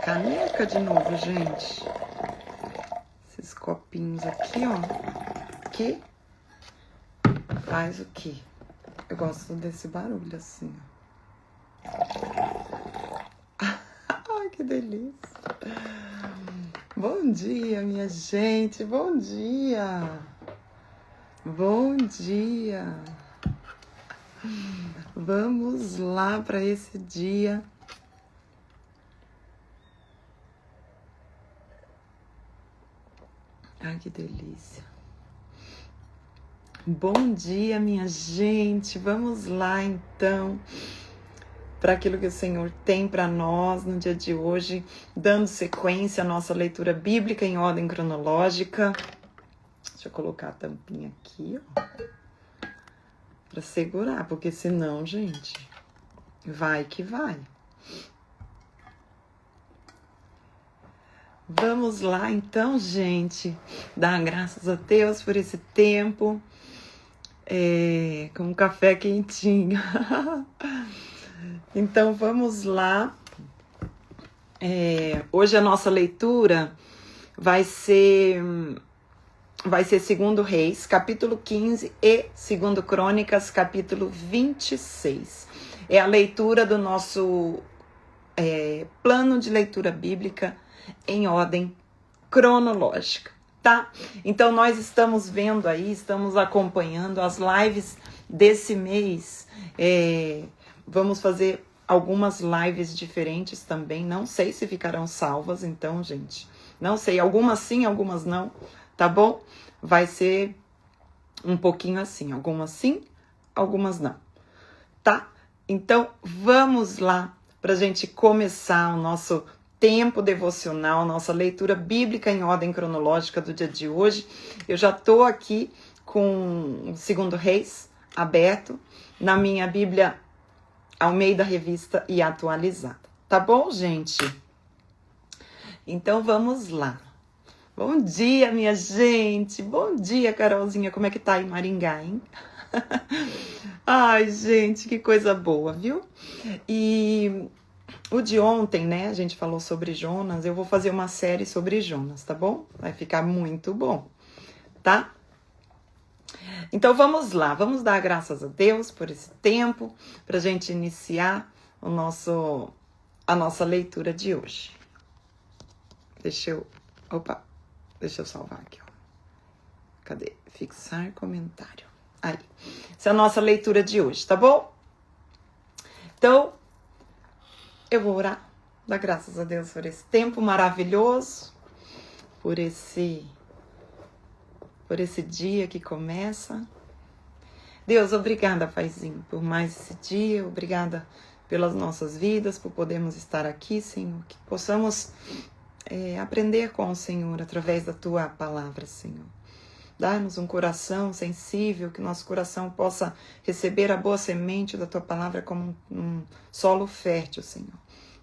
caneca de novo, gente. Esses copinhos aqui, ó. Que faz o quê? Eu gosto desse barulho assim, ó. Ai, que delícia. Bom dia, minha gente. Bom dia. Bom dia. Vamos lá para esse dia. Ai, que delícia. Bom dia, minha gente. Vamos lá, então, para aquilo que o Senhor tem para nós no dia de hoje, dando sequência à nossa leitura bíblica em ordem cronológica. Deixa eu colocar a tampinha aqui, ó, para segurar, porque senão, gente, vai que vai. Vamos lá, então, gente, dar graças a Deus por esse tempo, com um café quentinho. Então, vamos lá. Hoje a nossa leitura vai ser 2 Reis, capítulo 15 e 2 Crônicas, capítulo 26. É a leitura do nosso plano de leitura bíblica em ordem cronológica, tá? Então, nós estamos vendo aí, estamos acompanhando as lives desse mês. Vamos fazer algumas lives diferentes também. Não sei se ficarão salvas, então, gente, não sei. Algumas sim, algumas não, tá bom? Vai ser um pouquinho assim. Algumas sim, algumas não, tá? Então, vamos lá para a gente começar o nosso tempo devocional, nossa leitura bíblica em ordem cronológica do dia de hoje. Eu já estou aqui com o 2 Reis aberto na minha Bíblia Almeida Revista e Atualizada. Tá bom, gente? Então, vamos lá. Bom dia, minha gente. Bom dia, Carolzinha. Como é que tá aí em Maringá, hein? Ai, gente, que coisa boa, viu? E o de ontem, né, a gente falou sobre Jonas. Eu vou fazer uma série sobre Jonas, tá bom? Vai ficar muito bom, tá? Então, vamos lá. Vamos dar graças a Deus por esse tempo, pra gente iniciar a nossa leitura de hoje. Deixa eu salvar aqui, ó. Cadê? Fixar comentário. Aí. Essa é a nossa leitura de hoje, tá bom? Então, eu vou orar, dar graças a Deus por esse tempo maravilhoso, por esse dia que começa. Deus, obrigada, Paizinho, por mais esse dia. Obrigada pelas nossas vidas, por podermos estar aqui, Senhor. Que possamos aprender com o Senhor através da Tua palavra, Senhor. Dá-nos um coração sensível, que nosso coração possa receber a boa semente da Tua palavra como um solo fértil, Senhor.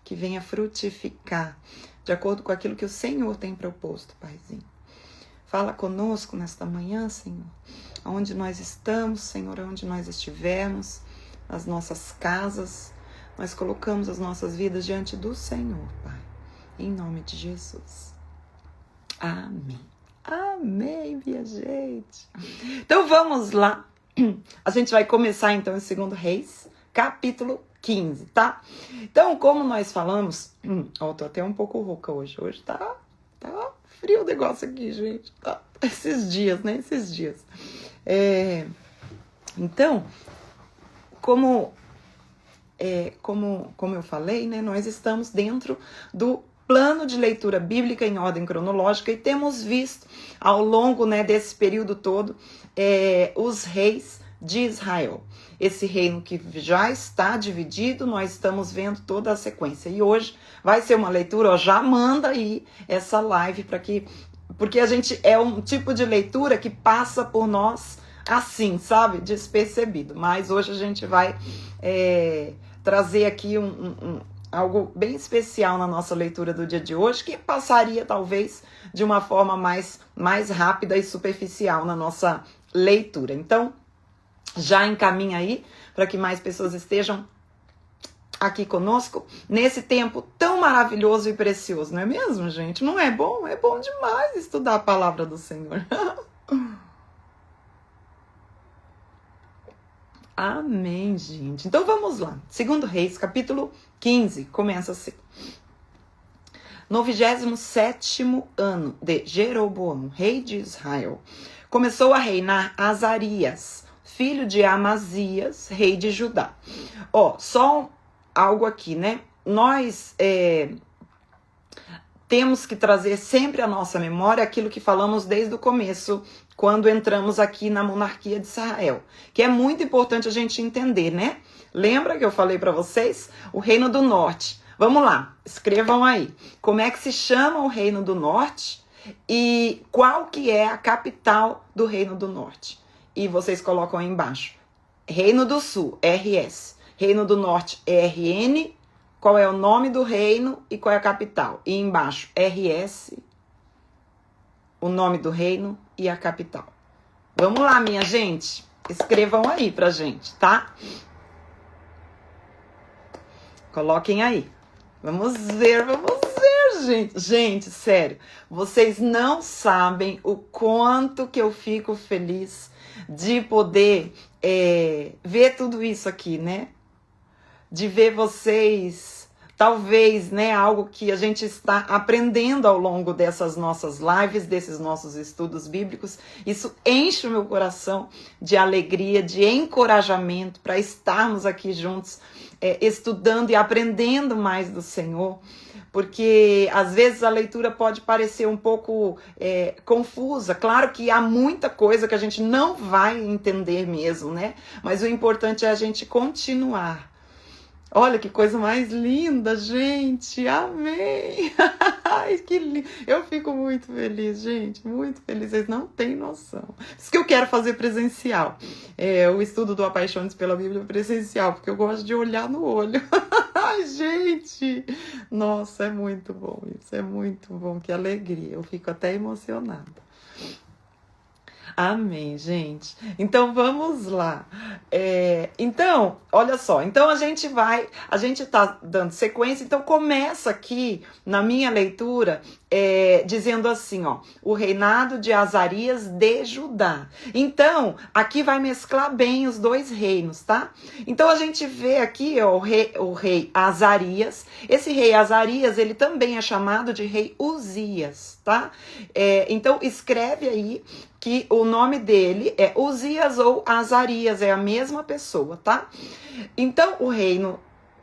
Que venha frutificar de acordo com aquilo que o Senhor tem proposto, Paizinho. Fala conosco nesta manhã, Senhor. Onde nós estamos, Senhor, onde nós estivermos, nas nossas casas, nós colocamos as nossas vidas diante do Senhor, Pai. Em nome de Jesus. Amém. Amém, minha gente. Então vamos lá. A gente vai começar então em 2 Reis, capítulo 15, tá? Então, como nós falamos... tô até um pouco rouca hoje. Hoje tá frio o negócio aqui, gente. Tá. Esses dias, né? Esses dias. Então, como eu falei, né? Nós estamos dentro do plano de leitura bíblica em ordem cronológica e temos visto ao longo, né, desse período todo os reis de Israel. Esse reino que já está dividido, nós estamos vendo toda a sequência. E hoje vai ser uma leitura, ó, já manda aí essa live porque a gente é um tipo de leitura que passa por nós assim, sabe? Despercebido. Mas hoje a gente vai trazer aqui algo bem especial na nossa leitura do dia de hoje, que passaria talvez de uma forma mais rápida e superficial na nossa leitura. Então, já encaminha aí para que mais pessoas estejam aqui conosco nesse tempo tão maravilhoso e precioso, não é mesmo, gente? Não é bom? É bom demais estudar a palavra do Senhor. Amém, gente. Então vamos lá. 2 Reis, capítulo 15, começa assim. No 27º ano de Jeroboão, rei de Israel, começou a reinar Azarias, filho de Amazias, rei de Judá. Só algo aqui, né? Nós temos que trazer sempre à nossa memória aquilo que falamos desde o começo, quando entramos aqui na monarquia de Israel, que é muito importante a gente entender, né? Lembra que eu falei para vocês? O Reino do Norte. Vamos lá, escrevam aí. Como é que se chama o Reino do Norte e qual que é a capital do Reino do Norte? E vocês colocam aí embaixo. Reino do Sul, RS. Reino do Norte, RN. Qual é o nome do reino e qual é a capital? E embaixo, RS, o nome do reino e a capital. Vamos lá, minha gente. Escrevam aí pra gente, tá? Coloquem aí. Vamos ver, gente. Gente, sério. Vocês não sabem o quanto que eu fico feliz de poder ver tudo isso aqui, né? De ver vocês, talvez, né, algo que a gente está aprendendo ao longo dessas nossas lives, desses nossos estudos bíblicos. Isso enche o meu coração de alegria, de encorajamento para estarmos aqui juntos, estudando e aprendendo mais do Senhor. Porque às vezes a leitura pode parecer um pouco confusa. Claro que há muita coisa que a gente não vai entender mesmo, né? Mas o importante é a gente continuar. Olha que coisa mais linda, gente. Amém. Ai, que lindo. Eu fico muito feliz, gente. Muito feliz. Vocês não têm noção. Por isso que eu quero fazer presencial. O estudo do Apaixone-se pela Bíblia presencial, porque eu gosto de olhar no olho. Ai, gente. Nossa, é muito bom isso. É muito bom. Que alegria. Eu fico até emocionada. Amém, gente. Então, vamos lá. Então, olha só. Então, a gente tá dando sequência. Então, começa aqui, na minha leitura, dizendo assim, o reinado de Azarias de Judá. Então, aqui vai mesclar bem os dois reinos, tá? Então, a gente vê aqui, o rei Azarias. Esse rei Azarias, ele também é chamado de rei Uzias, tá? Então, escreve aí que o nome dele é Uzias ou Azarias, é a mesma pessoa, tá? Então, o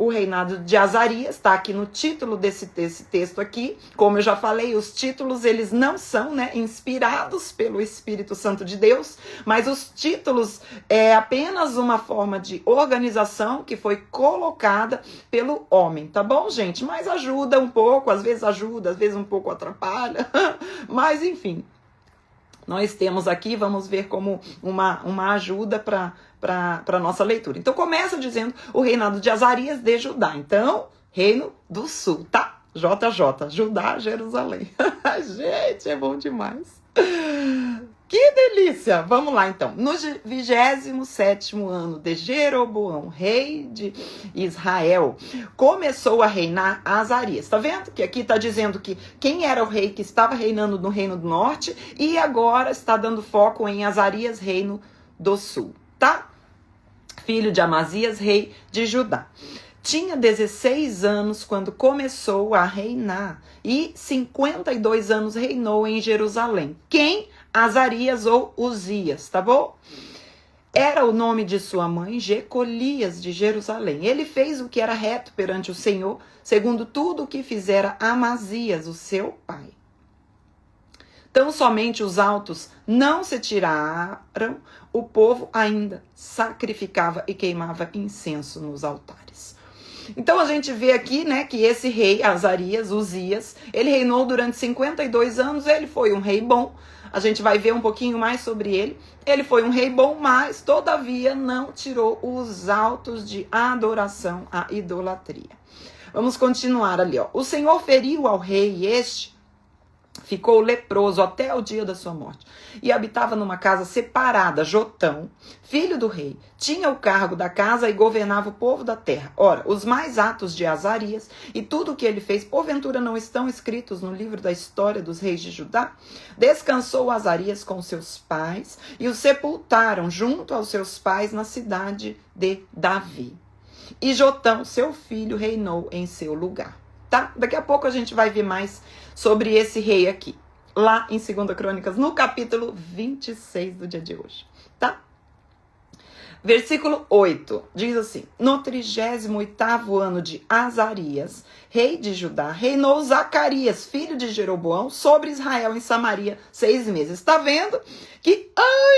reinado de Azarias está aqui no título desse texto aqui. Como eu já falei, os títulos, eles não são, né, inspirados pelo Espírito Santo de Deus, mas os títulos é apenas uma forma de organização que foi colocada pelo homem, tá bom, gente? Mas ajuda um pouco, às vezes ajuda, às vezes um pouco atrapalha, mas enfim. Nós temos aqui, vamos ver como uma ajuda para a nossa leitura. Então, começa dizendo o reinado de Azarias de Judá. Então, Reino do Sul, tá? JJ, Judá, Jerusalém. Gente, é bom demais. Que delícia! Vamos lá, então. No 27º ano de Jeroboão, rei de Israel, começou a reinar Azarias. Tá vendo que aqui tá dizendo que quem era o rei que estava reinando no Reino do Norte e agora está dando foco em Azarias, Reino do Sul, tá? Filho de Amazias, rei de Judá. Tinha 16 anos quando começou a reinar e 52 anos reinou em Jerusalém. Quem? Azarias ou Uzias, tá bom? Era o nome de sua mãe, Jecolias de Jerusalém. Ele fez o que era reto perante o Senhor, segundo tudo o que fizera Amazias, o seu pai. Tão somente os altos não se tiraram, o povo ainda sacrificava e queimava incenso nos altares. Então a gente vê aqui, né, que esse rei Azarias, Uzias, ele reinou durante 52 anos, ele foi um rei bom. A gente vai ver um pouquinho mais sobre ele. Ele foi um rei bom, mas todavia não tirou os altos de adoração à idolatria. Vamos continuar ali, ó. O Senhor feriu ao rei este ficou leproso até o dia da sua morte e habitava numa casa separada. Jotão, filho do rei, tinha o cargo da casa e governava o povo da terra. Ora, os mais atos de Azarias e tudo o que ele fez, porventura não estão escritos no livro da história dos reis de Judá? Descansou Azarias com seus pais e o sepultaram junto aos seus pais na cidade de Davi. E Jotão, seu filho, reinou em seu lugar. Tá? Daqui a pouco a gente vai ver mais sobre esse rei aqui, lá em 2 Crônicas, no capítulo 26 do dia de hoje, tá? Versículo 8, diz assim: no 38º ano de Azarias, rei de Judá, reinou Zacarias, filho de Jeroboão, sobre Israel em Samaria 6 meses. Tá vendo que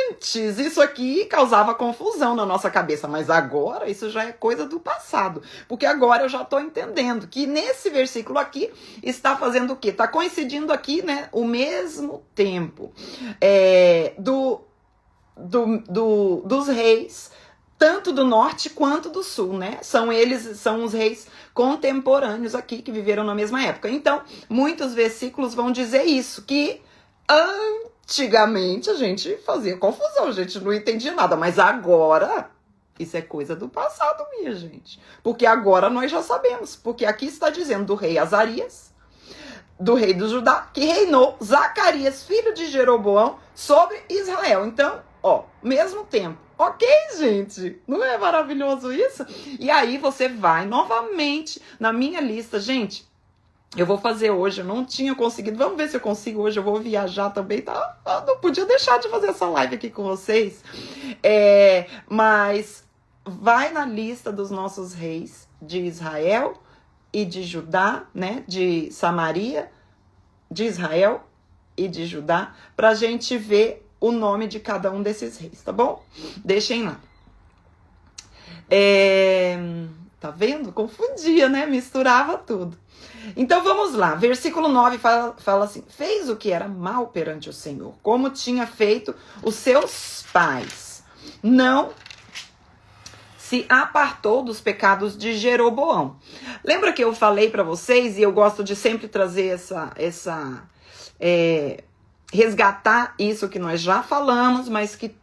antes isso aqui causava confusão na nossa cabeça, mas agora isso já é coisa do passado, porque agora eu já estou entendendo que nesse versículo aqui está fazendo o quê? Está coincidindo aqui, né, o mesmo tempo dos reis, tanto do norte quanto do sul, né? São os reis contemporâneos aqui que viveram na mesma época. Então, muitos versículos vão dizer isso, que antigamente a gente fazia confusão, a gente não entendia nada, mas agora isso é coisa do passado, minha gente. Porque agora nós já sabemos, porque aqui está dizendo do rei Azarias, do rei do Judá, que reinou Zacarias, filho de Jeroboão, sobre Israel. Então, mesmo tempo. Ok, gente? Não é maravilhoso isso? E aí você vai novamente na minha lista. Gente, eu vou fazer hoje, eu não tinha conseguido. Vamos ver se eu consigo hoje, eu vou viajar também, tá? Eu não podia deixar de fazer essa live aqui com vocês. Mas vai na lista dos nossos reis de Israel e de Judá, né? De Samaria, de Israel e de Judá, pra gente ver o nome de cada um desses reis, tá bom? Deixem lá. Tá vendo? Confundia, né? Misturava tudo. Então vamos lá. Versículo 9 fala assim: fez o que era mal perante o Senhor, como tinha feito os seus pais. Não se apartou dos pecados de Jeroboão. Lembra que eu falei para vocês, e eu gosto de sempre trazer resgatar isso que nós já falamos, mas que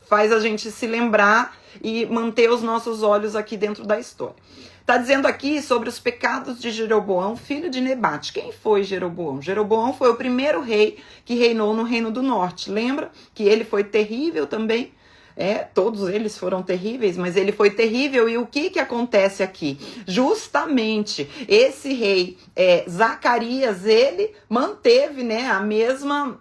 faz a gente se lembrar e manter os nossos olhos aqui dentro da história. Está dizendo aqui sobre os pecados de Jeroboão, filho de Nebate. Quem foi Jeroboão? Jeroboão foi o primeiro rei que reinou no Reino do Norte. Lembra que ele foi terrível também? Todos eles foram terríveis, mas ele foi terrível. E o que acontece aqui? Justamente esse rei Zacarias, ele manteve, né,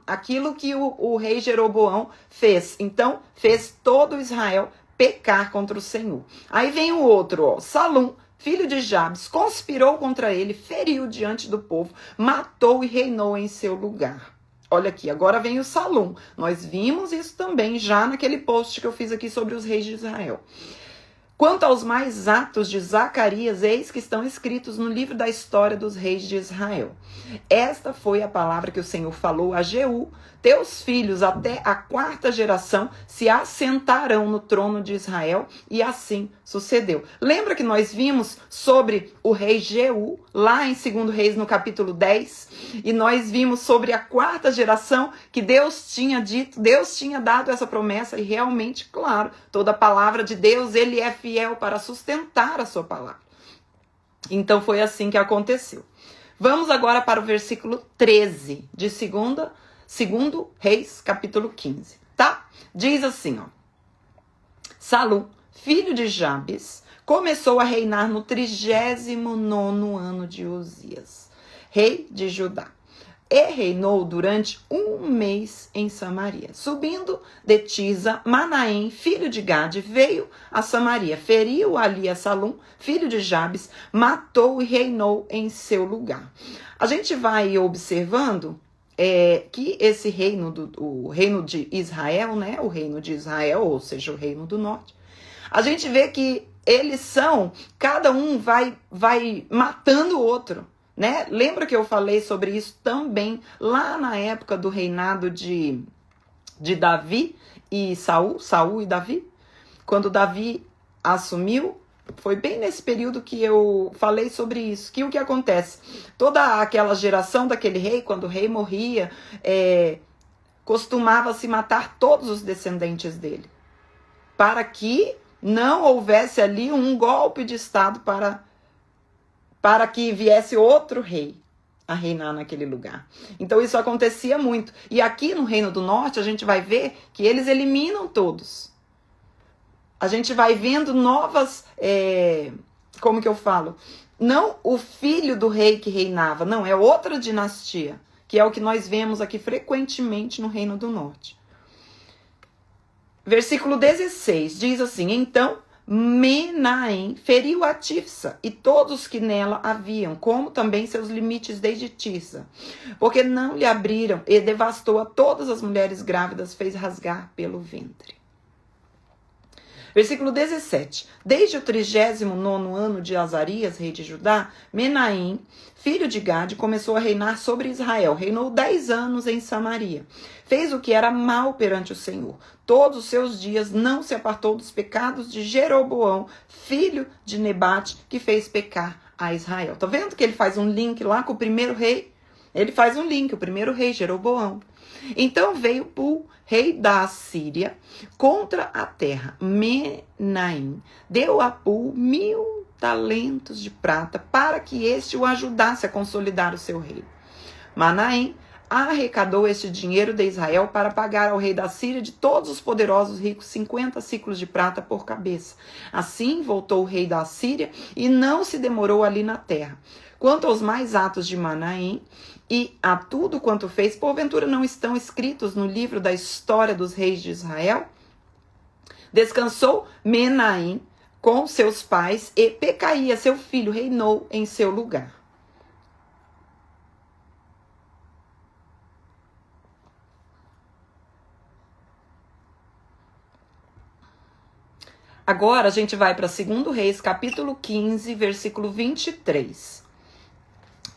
aquilo que o rei Jeroboão fez. Então, fez todo Israel pecar contra o Senhor. Aí vem o outro, Salum, filho de Jabes, conspirou contra ele, feriu diante do povo, matou e reinou em seu lugar. Olha aqui, agora vem o Salum. Nós vimos isso também já naquele post que eu fiz aqui sobre os reis de Israel. Quanto aos mais atos de Zacarias, eis que estão escritos no livro da história dos reis de Israel. Esta foi a palavra que o Senhor falou a Jeú: teus filhos até a 4ª geração se assentarão no trono de Israel, e assim sucedeu. Lembra que nós vimos sobre o rei Jeú, lá em 2 Reis, no capítulo 10, e nós vimos sobre a 4ª geração, que Deus tinha dito, Deus tinha dado essa promessa, e realmente, claro, toda a palavra de Deus, ele é fiel para sustentar a sua palavra. Então foi assim que aconteceu. Vamos agora para o versículo 13 de 2 Reis, capítulo 15, tá? Diz assim, Salum, filho de Jabes, começou a reinar no 39º ano de Uzias, rei de Judá. E reinou durante 1 mês em Samaria. Subindo de Tisa, Manaém, filho de Gade, veio a Samaria, feriu ali a Salum, filho de Jabes, matou e reinou em seu lugar. A gente vai observando que esse reino, o reino de Israel, né? O reino de Israel, ou seja, o reino do norte, a gente vê que eles são, cada um vai matando o outro. Né? Lembra que eu falei sobre isso também lá na época do reinado de Davi e Saul e Davi? Quando Davi assumiu, Foi bem nesse período que eu falei sobre isso. Que o que acontece? Toda aquela geração daquele rei, quando o rei morria, costumava se matar todos os descendentes dele, para que não houvesse ali um golpe de Estado para que viesse outro rei a reinar naquele lugar. Então isso acontecia muito. E aqui no Reino do Norte a gente vai ver que eles eliminam todos. A gente vai vendo novas, como que eu falo? Não o filho do rei que reinava, não, é outra dinastia, que é o que nós vemos aqui frequentemente no Reino do Norte. Versículo 16 diz assim: então Menahem feriu a Tifsa e todos que nela haviam, como também seus limites desde Tifsa, porque não lhe abriram, e devastou a todas as mulheres grávidas, fez rasgar pelo ventre. Versículo 17. Desde o 39º ano de Azarias, rei de Judá, Menahem, filho de Gade, começou a reinar sobre Israel. Reinou 10 anos em Samaria. Fez o que era mal perante o Senhor. Todos os seus dias não se apartou dos pecados de Jeroboão, filho de Nebate, que fez pecar a Israel. Tá vendo que ele faz um link lá com o primeiro rei? Ele faz um link, o primeiro rei, Jeroboão. Então veio Pul, rei da Assíria, contra a terra. Menahem deu a Pul 1000 talentos de prata para que este o ajudasse a consolidar o seu reino. Menahem arrecadou este dinheiro de Israel para pagar ao rei da Síria de todos os poderosos ricos 50 ciclos de prata por cabeça. Assim voltou o rei da Síria e não se demorou ali na terra. Quanto aos mais atos de Menahem e a tudo quanto fez, porventura não estão escritos no livro da história dos reis de Israel? Descansou Menahem com seus pais e Pecaía, seu filho, reinou em seu lugar. Agora a gente vai para 2 Reis, capítulo 15, versículo 23.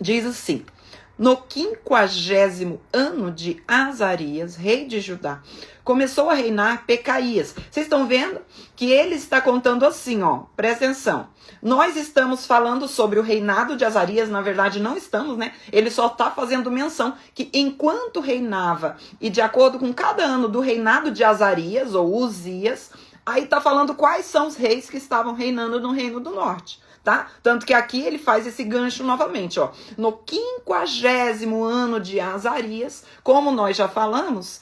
Diz assim: no 50º ano de Azarias, rei de Judá, começou a reinar Pecaías. Vocês estão vendo que ele está contando assim, ó, presta atenção. Nós estamos falando sobre o reinado de Azarias, na verdade não estamos, né? Ele só está fazendo menção que enquanto reinava, e de acordo com cada ano do reinado de Azarias, ou Uzias, aí está falando quais são os reis que estavam reinando no Reino do Norte. Tá? Tanto que aqui ele faz esse gancho novamente, ó. No 50º ano de Azarias, como nós já falamos,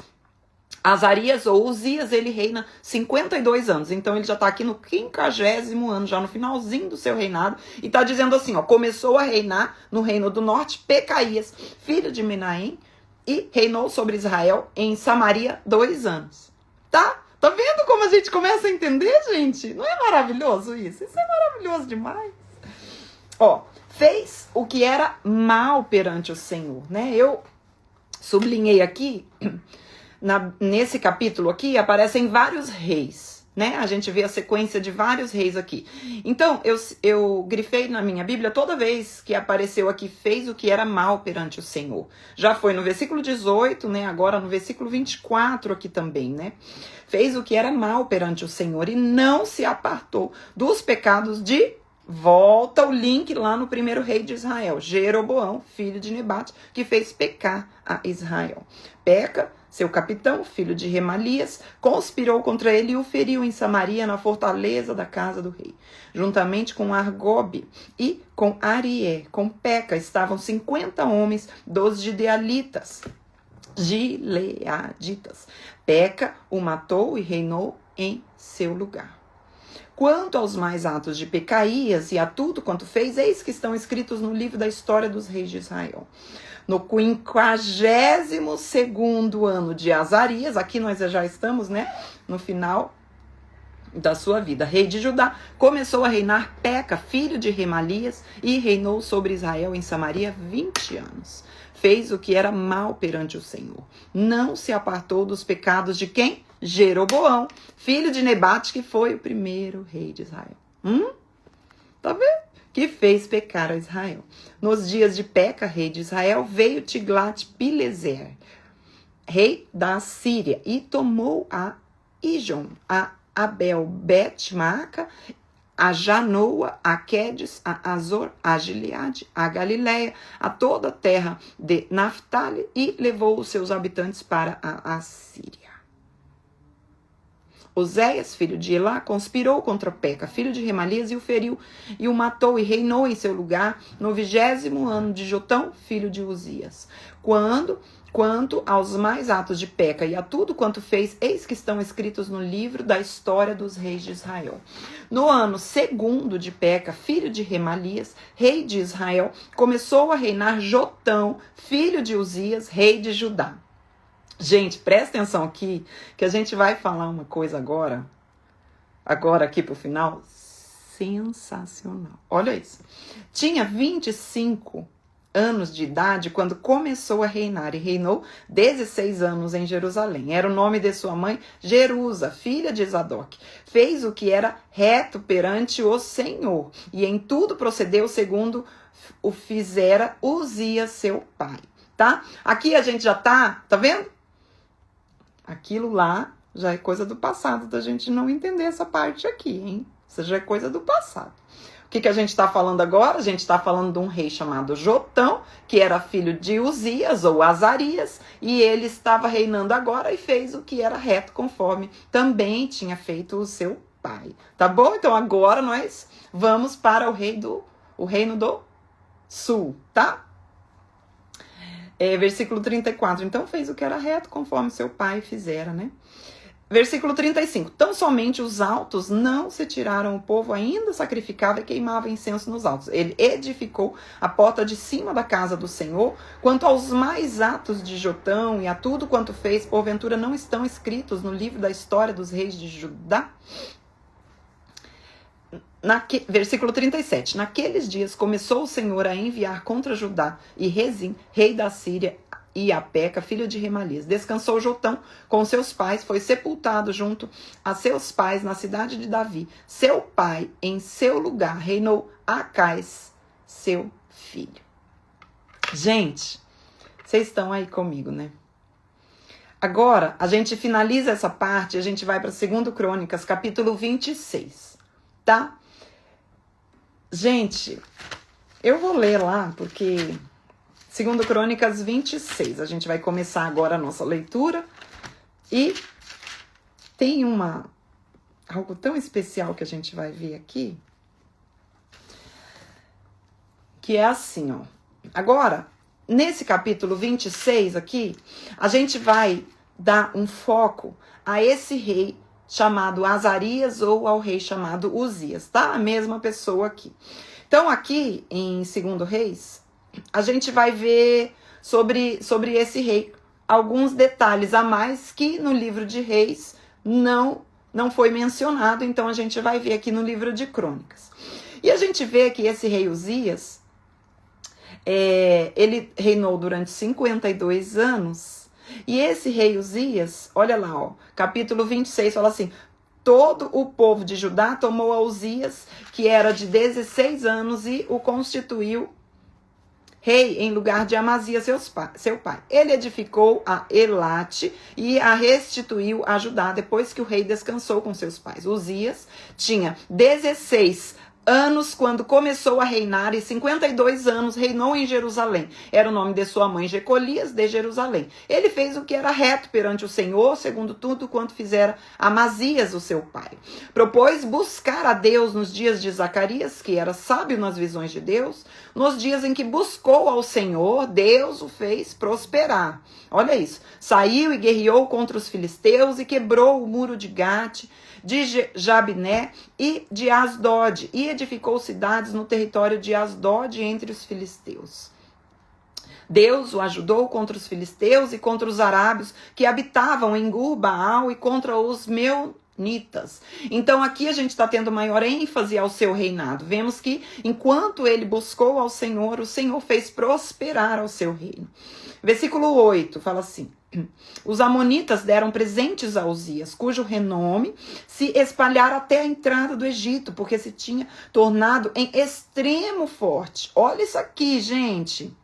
Azarias ou Uzias, ele reina 52 anos. Então ele já está aqui no 50º ano, já no finalzinho do seu reinado, e está dizendo assim, ó, começou a reinar no Reino do Norte Pecaías, filho de Menahem, e reinou sobre Israel em Samaria 2 anos. Tá? Tá vendo como a gente começa a entender, gente? Não é maravilhoso isso? Isso é maravilhoso demais. Ó, fez o que era mal perante o Senhor, né? Eu sublinhei aqui, nesse capítulo aqui, aparecem vários reis, né? A gente vê a sequência de vários reis aqui. Então, eu grifei na minha Bíblia toda vez que apareceu aqui, fez o que era mal perante o Senhor. Já foi no versículo 18, né? Agora no versículo 24 aqui também, né? Fez o que era mal perante o Senhor e não se apartou dos pecados de... Volta o link lá no primeiro rei de Israel, Jeroboão, filho de Nebate, que fez pecar a Israel. Peca, seu capitão, filho de Remalias, conspirou contra ele e o feriu em Samaria, na fortaleza da casa do rei. Juntamente com Argobe e com Arié, com Peca, estavam 50 homens dos gileaditas. Peca o matou e reinou em seu lugar. Quanto aos mais atos de Pecaías e a tudo quanto fez, eis que estão escritos no livro da história dos reis de Israel. No 52º ano de Azarias, aqui nós já estamos, né, no final da sua vida, rei de Judá, começou a reinar Peca, filho de Remalias, e reinou sobre Israel em Samaria 20 anos. Fez o que era mal perante o Senhor. Não se apartou dos pecados de quem? Jeroboão, filho de Nebate, que foi o primeiro rei de Israel. Tá vendo? Que fez pecar a Israel. Nos dias de Peca, rei de Israel, veio Tiglat-Pileser, rei da Síria, e tomou a Ijon, a Abel Bet-Maaca, a Janoa, a Quedes, a Azor, a Gileade, a Galileia, a toda a terra de Naftali, e levou os seus habitantes para a Assíria. Oséias, filho de Elá, conspirou contra Peca, filho de Remalias, e o feriu, e o matou, e reinou em seu lugar no 20º ano de Jotão, filho de Uzias. Quanto aos mais atos de Peca e a tudo quanto fez, eis que estão escritos no livro da história dos reis de Israel. No ano 2º de Peca, filho de Remalias, rei de Israel, começou a reinar Jotão, filho de Uzias, rei de Judá. Gente, presta atenção aqui, que a gente vai falar uma coisa agora aqui pro final, sensacional. Olha isso. Tinha 25 anos de idade quando começou a reinar, e reinou 16 anos em Jerusalém. Era o nome de sua mãe, Jerusa, filha de Zadok. Fez o que era reto perante o Senhor, e em tudo procedeu segundo o fizera Uzias, seu pai. Tá? Aqui a gente já tá vendo? Aquilo lá já é coisa do passado, da gente não entender essa parte aqui, hein? Isso já é coisa do passado. O que a gente está falando agora? A gente está falando de um rei chamado Jotão, que era filho de Uzias, ou Azarias, e ele estava reinando agora e fez o que era reto, conforme também tinha feito o seu pai. Tá bom? Então agora nós vamos para o reino do sul, tá? Versículo 34. Então fez o que era reto, conforme seu pai fizera, né? Versículo 35. Tão somente os altos não se tiraram, o povo ainda sacrificava e queimava incenso nos altos. Ele edificou a porta de cima da casa do Senhor. Quanto aos mais atos de Jotão e a tudo quanto fez, porventura não estão escritos no livro da história dos reis de Judá? Versículo 37. Naqueles dias começou o Senhor a enviar contra Judá e Rezim, rei da Síria, e a Peca, filho de Remalias. Descansou Jotão com seus pais, foi sepultado junto a seus pais na cidade de Davi. Seu pai, em seu lugar, reinou Acais, seu filho. Gente, vocês estão aí comigo, né? Agora, a gente finaliza essa parte, a gente vai para 2 Crônicas, capítulo 26, tá? Gente, eu vou ler lá, porque 2 Crônicas 26, a gente vai começar agora a nossa leitura, e tem algo tão especial que a gente vai ver aqui, que é assim, ó. Agora, nesse capítulo 26 aqui, a gente vai dar um foco a esse rei chamado Azarias, ou ao rei chamado Uzias, tá? A mesma pessoa aqui. Então, aqui em 2 Reis, a gente vai ver sobre esse rei alguns detalhes a mais que no livro de Reis não foi mencionado, então a gente vai ver aqui no livro de Crônicas. E a gente vê que esse rei Uzias, ele reinou durante 52 anos, e esse rei Uzias, olha lá, ó, capítulo 26, fala assim: todo o povo de Judá tomou a Uzias, que era de 16 anos, e o constituiu rei em lugar de Amazias, seu pai. Ele edificou a Elate e a restituiu a Judá, depois que o rei descansou com seus pais. Uzias tinha 16 anos quando começou a reinar, e 52 anos reinou em Jerusalém. Era o nome de sua mãe, Jecolias, de Jerusalém. Ele fez o que era reto perante o Senhor, segundo tudo quanto fizera Amazias, o seu pai. Propôs buscar a Deus nos dias de Zacarias, que era sábio nas visões de Deus. Nos dias em que buscou ao Senhor, Deus o fez prosperar. Olha isso. Saiu e guerreou contra os filisteus e quebrou o muro de Gate, de Jabiné e de Asdod, e edificou cidades no território de Asdod entre os filisteus. Deus o ajudou contra os filisteus e contra os arábios que habitavam em Gur-Baal e contra os meunitas. Então aqui a gente está tendo maior ênfase ao seu reinado. Vemos que enquanto ele buscou ao Senhor, o Senhor fez prosperar ao seu reino. Versículo 8 fala assim: os amonitas deram presentes a Uzias, cujo renome se espalhara até a entrada do Egito, porque se tinha tornado em extremo forte. Olha isso aqui, gente.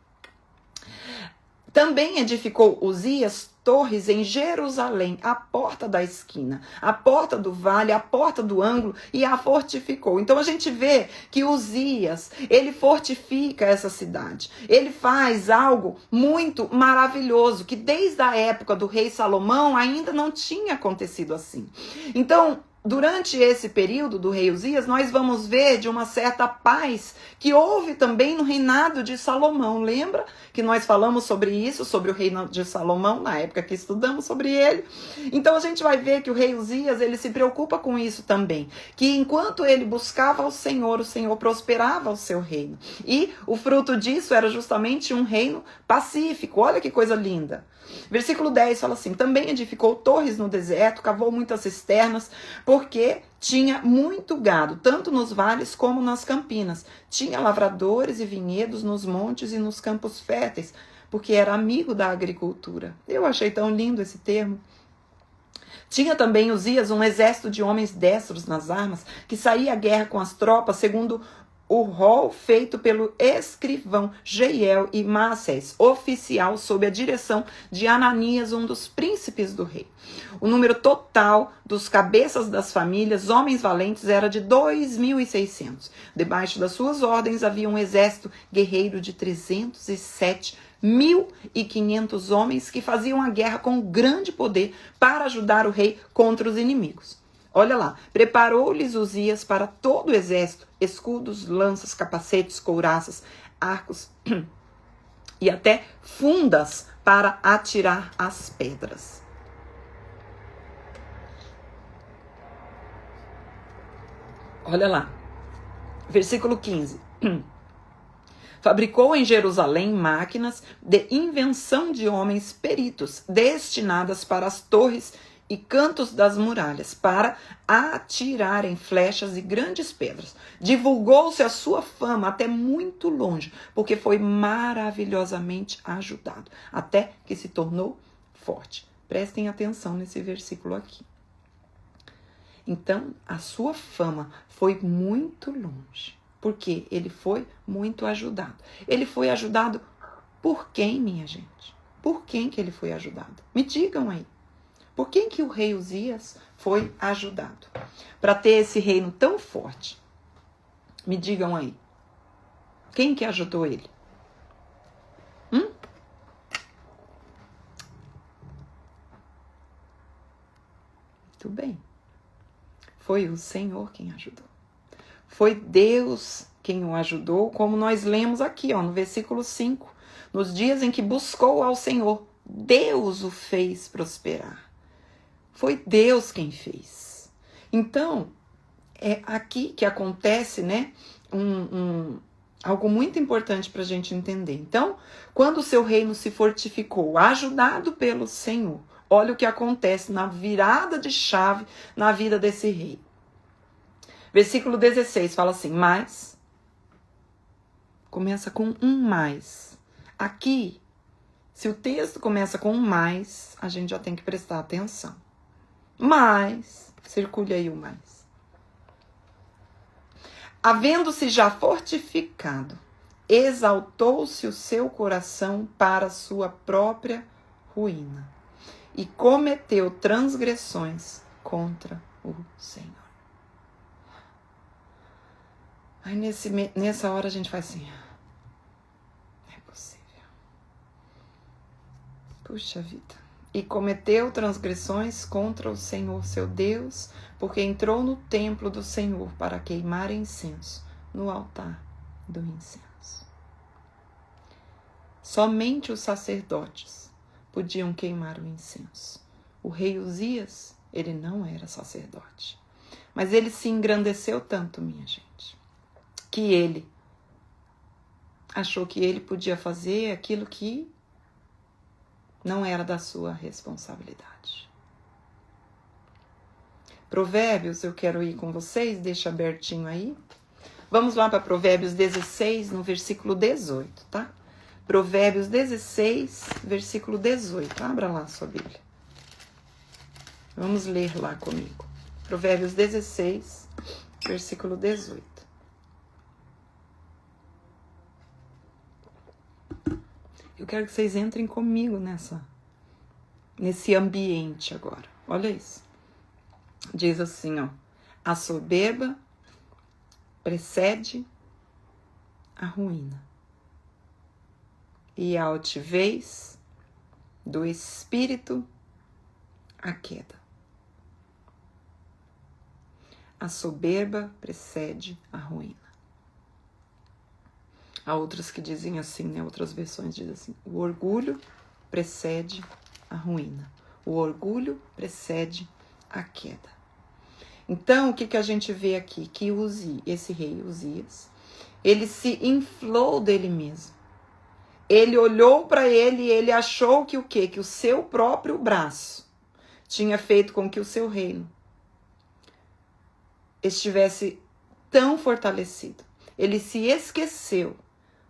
Também edificou Uzias torres em Jerusalém, a porta da esquina, a porta do vale, a porta do ângulo, e a fortificou. Então a gente vê que Uzias, ele fortifica essa cidade. Ele faz algo muito maravilhoso, que desde a época do rei Salomão ainda não tinha acontecido assim. Então, durante esse período do rei Uzias, nós vamos ver de uma certa paz que houve também no reinado de Salomão. Lembra que nós falamos sobre isso, sobre o reino de Salomão, na época que estudamos sobre ele? Então a gente vai ver que o rei Uzias, ele se preocupa com isso também. Que enquanto ele buscava o Senhor prosperava o seu reino. E o fruto disso era justamente um reino pacífico. Olha que coisa linda. Versículo 10 fala assim: também edificou torres no deserto, cavou muitas cisternas, porque tinha muito gado, tanto nos vales como nas campinas. Tinha lavradores e vinhedos nos montes e nos campos férteis, porque era amigo da agricultura. Eu achei tão lindo esse termo. Tinha também Uzias um exército de homens destros nas armas, que saía à guerra com as tropas, segundo o rol feito pelo escrivão Jeiel e Maassés, oficial sob a direção de Ananias, um dos príncipes do rei. O número total dos cabeças das famílias, homens valentes, era de 2.600. Debaixo das suas ordens havia um exército guerreiro de 307.500 homens que faziam a guerra com grande poder para ajudar o rei contra os inimigos. Olha lá, preparou-lhes Uzias para todo o exército, escudos, lanças, capacetes, couraças, arcos e até fundas para atirar as pedras. Olha lá, versículo 15. Fabricou em Jerusalém máquinas de invenção de homens peritos, destinadas para as torres e cantos das muralhas, para atirarem flechas e grandes pedras. Divulgou-se a sua fama até muito longe, porque foi maravilhosamente ajudado, até que se tornou forte. Prestem atenção nesse versículo aqui. Então, a sua fama foi muito longe, porque ele foi muito ajudado. Ele foi ajudado por quem, minha gente? Por quem que ele foi ajudado? Me digam aí. Por quem que o rei Uzias foi ajudado? Para ter esse reino tão forte. Me digam aí. Quem que ajudou ele? Muito bem. Foi o Senhor quem ajudou. Foi Deus quem o ajudou, como nós lemos aqui, no versículo 5. Nos dias em que buscou ao Senhor, Deus o fez prosperar. Foi Deus quem fez. Então, é aqui que acontece, né, algo muito importante para a gente entender. Então, quando o seu reino se fortificou, ajudado pelo Senhor, olha o que acontece na virada de chave na vida desse rei. Versículo 16 fala assim, mas, começa com um mais. Aqui, se o texto começa com um mais, a gente já tem que prestar atenção. Mas, circule aí o mais. Havendo-se já fortificado, exaltou-se o seu coração para sua própria ruína e cometeu transgressões contra o Senhor. Aí nessa hora a gente faz assim, não é possível. Puxa vida. E cometeu transgressões contra o Senhor seu Deus, porque entrou no templo do Senhor para queimar incenso no altar do incenso. Somente os sacerdotes podiam queimar o incenso. O rei Uzias, ele não era sacerdote. Mas ele se engrandeceu tanto, minha gente, que ele achou que ele podia fazer aquilo que não era da sua responsabilidade. Provérbios, eu quero ir com vocês, deixa abertinho aí. Vamos lá para Provérbios 16, no versículo 18, tá? Provérbios 16, versículo 18. Abra lá a sua Bíblia. Vamos ler lá comigo. Provérbios 16, versículo 18. Eu quero que vocês entrem comigo nessa nesse ambiente agora. Olha isso. Diz assim, ó: a soberba precede a ruína, e a altivez do espírito a queda. A soberba precede a ruína. Há outras que dizem assim, né? Outras versões dizem assim: o orgulho precede a ruína. O orgulho precede a queda. Então, o que a gente vê aqui? Que esse rei Uzias, ele se inflou dele mesmo. Ele olhou para ele e ele achou que o quê? Que o seu próprio braço tinha feito com que o seu reino estivesse tão fortalecido. Ele se esqueceu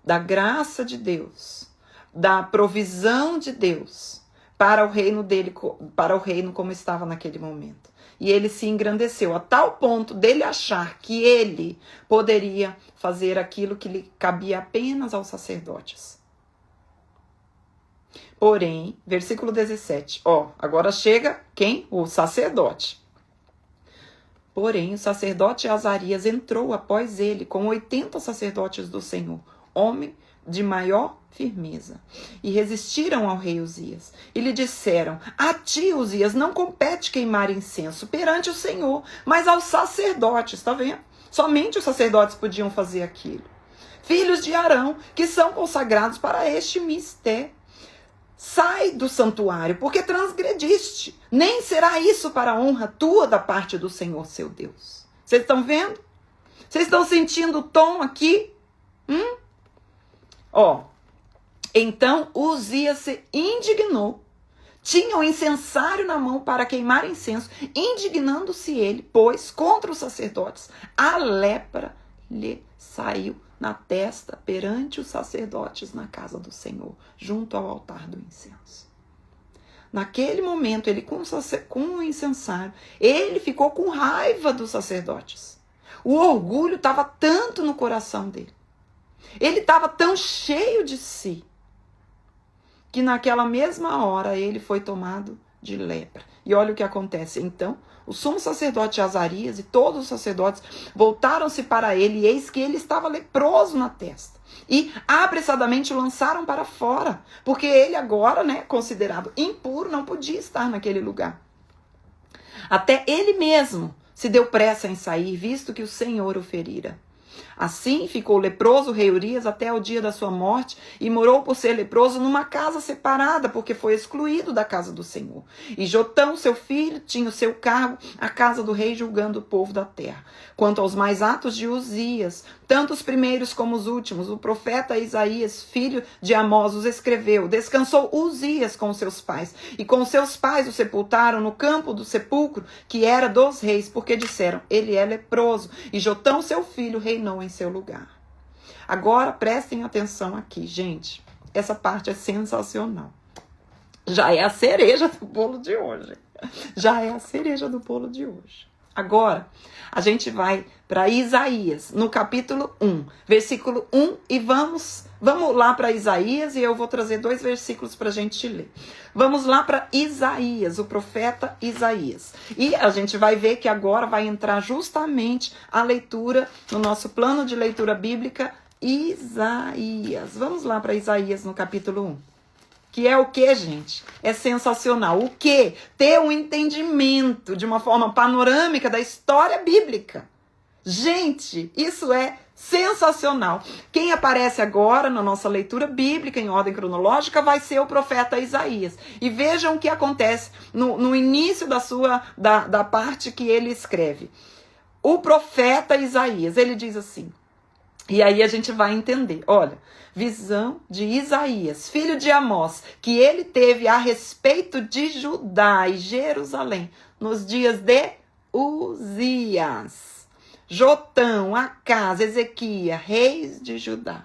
da graça de Deus, da provisão de Deus para o reino dele, para o reino como estava naquele momento. E ele se engrandeceu a tal ponto dele achar que ele poderia fazer aquilo que lhe cabia apenas aos sacerdotes. Porém, versículo 17, agora chega quem? O sacerdote. Porém, o sacerdote Azarias entrou após ele com 80 sacerdotes do Senhor, homem de maior firmeza, e resistiram ao rei Uzias. E lhe disseram: a ti, Uzias, não compete queimar incenso perante o Senhor, mas aos sacerdotes, tá vendo? Somente os sacerdotes podiam fazer aquilo. Filhos de Arão, que são consagrados para este mistério. Sai do santuário, porque transgrediste. Nem será isso para a honra tua da parte do Senhor, seu Deus. Vocês estão vendo? Vocês estão sentindo o tom aqui? Então Uzias se indignou. Tinha o incensário na mão para queimar incenso, indignando-se ele, pois contra os sacerdotes a lepra lhe saiu na testa perante os sacerdotes na casa do Senhor, junto ao altar do incenso. Naquele momento, ele com o incensário, ele ficou com raiva dos sacerdotes. O orgulho estava tanto no coração dele. Ele estava tão cheio de si, que naquela mesma hora ele foi tomado de lepra. E olha o que acontece. Então, o sumo sacerdote Azarias e todos os sacerdotes voltaram-se para ele, e eis que ele estava leproso na testa. E apressadamente o lançaram para fora, porque ele agora, considerado impuro, não podia estar naquele lugar. Até ele mesmo se deu pressa em sair, visto que o Senhor o ferira. Assim ficou leproso o rei Urias até o dia da sua morte, e morou por ser leproso numa casa separada, porque foi excluído da casa do Senhor. E Jotão, seu filho, tinha o seu cargo, a casa do rei, julgando o povo da terra. Quanto aos mais atos de Uzias, tanto os primeiros como os últimos, o profeta Isaías, filho de Amós, os escreveu. Descansou Uzias com seus pais, e com seus pais o sepultaram no campo do sepulcro, que era dos reis, porque disseram: ele é leproso. E Jotão, seu filho, reinou em seu lugar. Agora prestem atenção aqui, gente. Essa parte é sensacional. Já é a cereja do bolo de hoje. Já é a cereja do bolo de hoje. Agora, a gente vai para Isaías, no capítulo 1, versículo 1, e vamos lá para Isaías, e eu vou trazer 2 versículos para a gente ler. Vamos lá para Isaías, o profeta Isaías. E a gente vai ver que agora vai entrar justamente a leitura, no nosso plano de leitura bíblica, Isaías. Vamos lá para Isaías, no capítulo 1. Que é o que, gente? É sensacional. O que? Ter um entendimento de uma forma panorâmica da história bíblica. Gente, isso é sensacional. Quem aparece agora na nossa leitura bíblica, em ordem cronológica, vai ser o profeta Isaías. E vejam o que acontece no início da parte que ele escreve. O profeta Isaías, ele diz assim, e aí a gente vai entender, olha, visão de Isaías, filho de Amós, que ele teve a respeito de Judá e Jerusalém, nos dias de Uzias, Jotão, Acás, Ezequias, reis de Judá.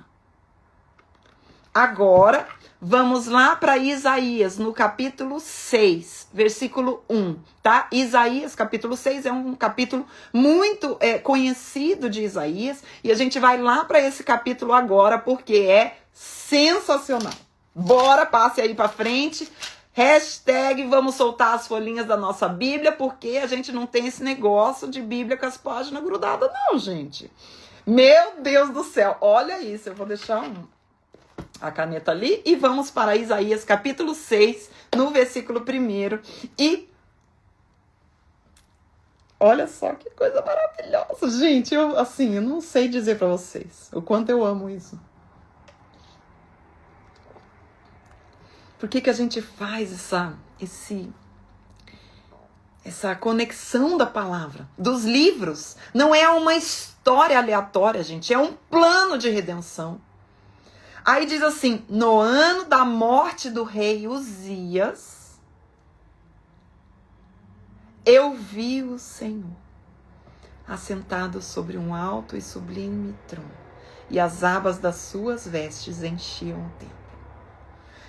Agora, vamos lá para Isaías, no capítulo 6, versículo 1, tá? Isaías, capítulo 6, é um capítulo muito conhecido de Isaías, e a gente vai lá para esse capítulo agora, porque é sensacional. Bora, passe aí para frente, Hashtag vamos soltar as folhinhas da nossa Bíblia, porque a gente não tem esse negócio de Bíblia com as páginas grudadas, não, gente. Meu Deus do céu, olha isso. Eu vou deixar a caneta ali e vamos para Isaías capítulo 6, no versículo 1. E olha só que coisa maravilhosa. Gente, eu não sei dizer para vocês o quanto eu amo isso. Por que a gente faz essa conexão da palavra, dos livros? Não é uma história aleatória, gente, é um plano de redenção. Aí diz assim: no ano da morte do rei Uzias, eu vi o Senhor assentado sobre um alto e sublime trono, e as abas das suas vestes enchiam o templo.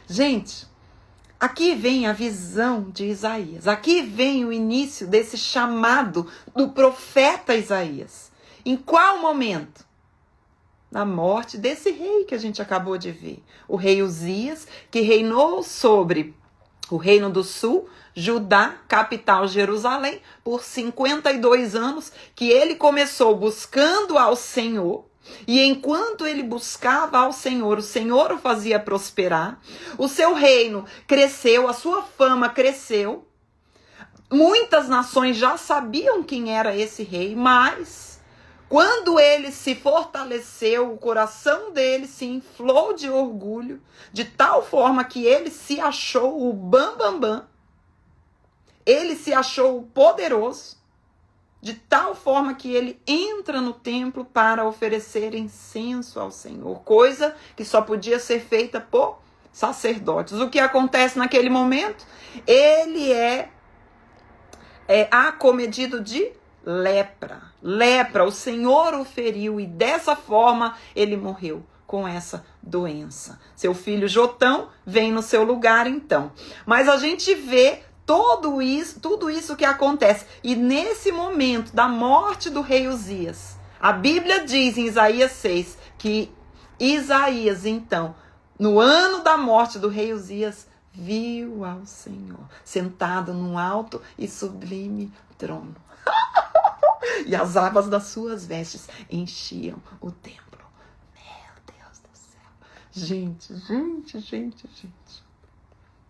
Gente, aqui vem a visão de Isaías. Aqui vem o início desse chamado do profeta Isaías. Em qual momento? Na morte desse rei que a gente acabou de ver. O rei Uzias, que reinou sobre o reino do sul, Judá, capital Jerusalém, por 52 anos, que ele começou buscando ao Senhor. E enquanto ele buscava ao Senhor, o Senhor o fazia prosperar, o seu reino cresceu, a sua fama cresceu. Muitas nações já sabiam quem era esse rei, mas quando ele se fortaleceu, o coração dele se inflou de orgulho, de tal forma que ele se achou o bambambam, ele se achou o poderoso, de tal forma que ele entra no templo para oferecer incenso ao Senhor, coisa que só podia ser feita por sacerdotes. O que acontece naquele momento? Ele é acometido de lepra. Lepra, o Senhor o feriu e dessa forma ele morreu com essa doença. Seu filho Jotão vem no seu lugar então. Mas a gente vê tudo isso que acontece. E nesse momento da morte do rei Uzias, a Bíblia diz em Isaías 6 que Isaías, então, no ano da morte do rei Uzias, viu ao Senhor sentado num alto e sublime trono. E as abas das suas vestes enchiam o templo. Meu Deus do céu. Gente.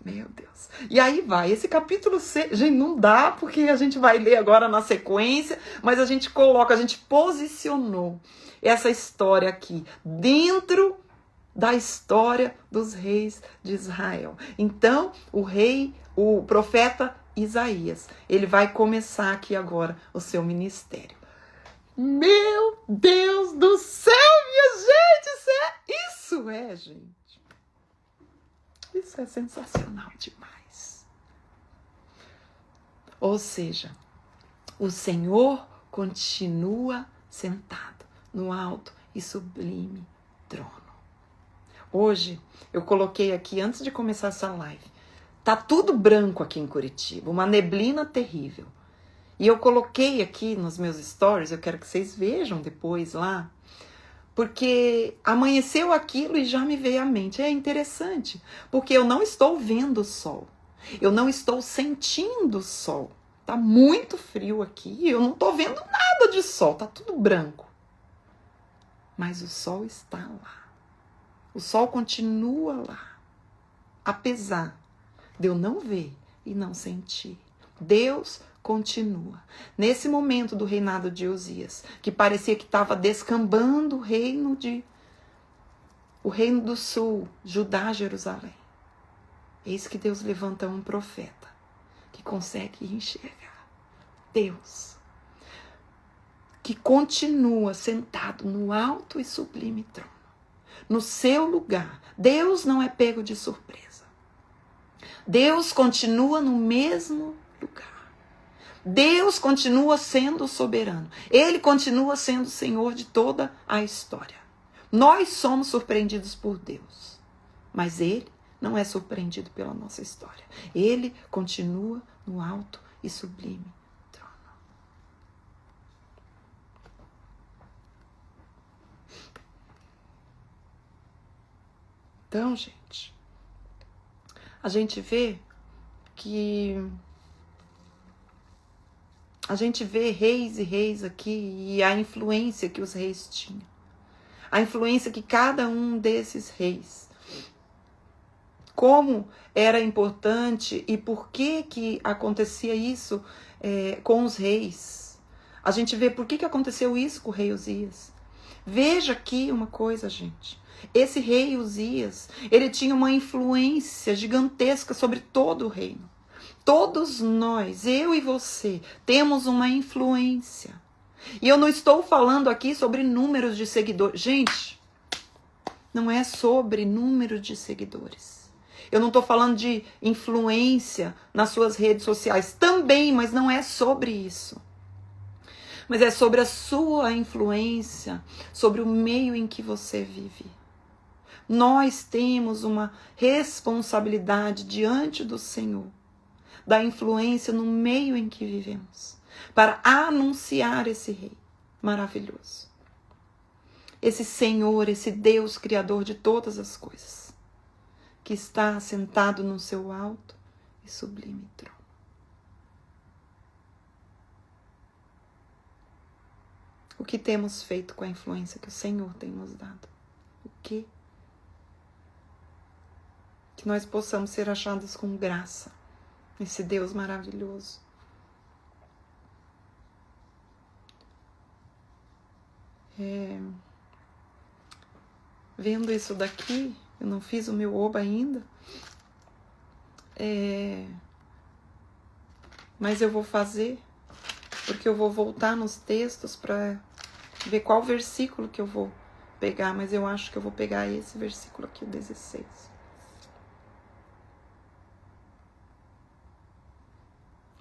Meu Deus. E aí vai, esse capítulo 6, gente, não dá, porque a gente vai ler agora na sequência, mas a gente posicionou essa história aqui dentro da história dos reis de Israel. Então, o profeta Isaías, ele vai começar aqui agora o seu ministério. Meu Deus do céu, minha gente, isso é, gente. Isso é sensacional demais. Ou seja, o Senhor continua sentado no alto e sublime trono. Hoje, eu coloquei aqui, antes de começar essa live, tá tudo branco aqui em Curitiba, uma neblina terrível. E eu coloquei aqui nos meus stories, eu quero que vocês vejam depois lá, porque amanheceu aquilo e já me veio à mente. É interessante, porque eu não estou vendo o sol. Eu não estou sentindo o sol. Tá muito frio aqui, eu não estou vendo nada de sol, tá tudo branco. Mas o sol está lá. O sol continua lá. Apesar de eu não ver e não sentir. Deus continua. Nesse momento do reinado de Uzias, que parecia que estava descambando o reino do sul, Judá, Jerusalém. Eis que Deus levanta um profeta que consegue enxergar. Deus, que continua sentado no alto e sublime trono, no seu lugar. Deus não é pego de surpresa. Deus continua no mesmo lugar. Deus continua sendo soberano. Ele continua sendo Senhor de toda a história. Nós somos surpreendidos por Deus, mas Ele não é surpreendido pela nossa história. Ele continua no alto e sublime trono. Então, gente, a gente vê que a gente vê reis e reis aqui e a influência que os reis tinham. A influência que cada um desses reis, como era importante e por que acontecia isso com os reis. A gente vê por que aconteceu isso com o rei Uzias. Veja aqui uma coisa, gente. Esse rei Uzias, ele tinha uma influência gigantesca sobre todo o reino. Todos nós, eu e você, temos uma influência. E eu não estou falando aqui sobre números de seguidores. Gente, não é sobre número de seguidores. Eu não estou falando de influência nas suas redes sociais. Também, mas não é sobre isso. Mas é sobre a sua influência, sobre o meio em que você vive. Nós temos uma responsabilidade diante do Senhor, da influência no meio em que vivemos, para anunciar esse Rei maravilhoso. Esse Senhor, esse Deus Criador de todas as coisas, que está sentado no seu alto e sublime trono. O que temos feito com a influência que o Senhor tem nos dado? O que? Que nós possamos ser achados com graça, esse Deus maravilhoso. Vendo isso daqui, eu não fiz o meu oba ainda, mas eu vou fazer, porque eu vou voltar nos textos para ver qual versículo que eu vou pegar, mas eu acho que eu vou pegar esse versículo aqui, o 16.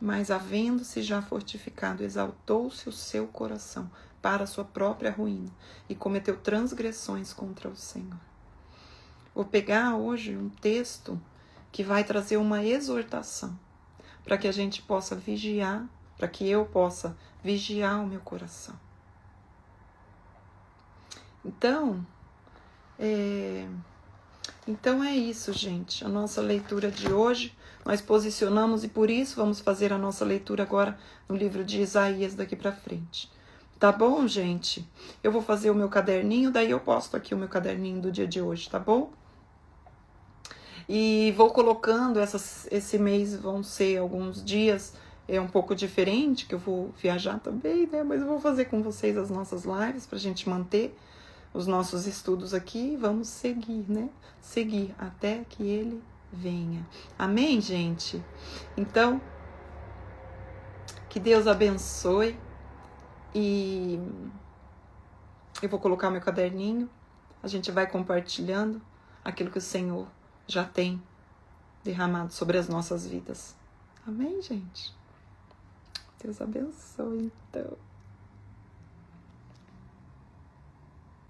Mas havendo-se já fortificado, exaltou-se o seu coração para a sua própria ruína e cometeu transgressões contra o Senhor. Vou pegar hoje um texto que vai trazer uma exortação para que a gente possa vigiar, para que eu possa vigiar o meu coração. Então é isso, gente. A nossa leitura de hoje, nós posicionamos e por isso vamos fazer a nossa leitura agora no livro de Isaías daqui para frente. Tá bom, gente? Eu vou fazer o meu caderninho, daí eu posto aqui o meu caderninho do dia de hoje, tá bom? E vou colocando, esse mês vão ser alguns dias um pouco diferente, que eu vou viajar também, né? Mas eu vou fazer com vocês as nossas lives pra gente manter os nossos estudos aqui. Vamos seguir, né? Seguir até que ele venha. Amém, gente? Então, que Deus abençoe. E eu vou colocar meu caderninho. A gente vai compartilhando aquilo que o Senhor já tem derramado sobre as nossas vidas. Amém, gente? Deus abençoe, então.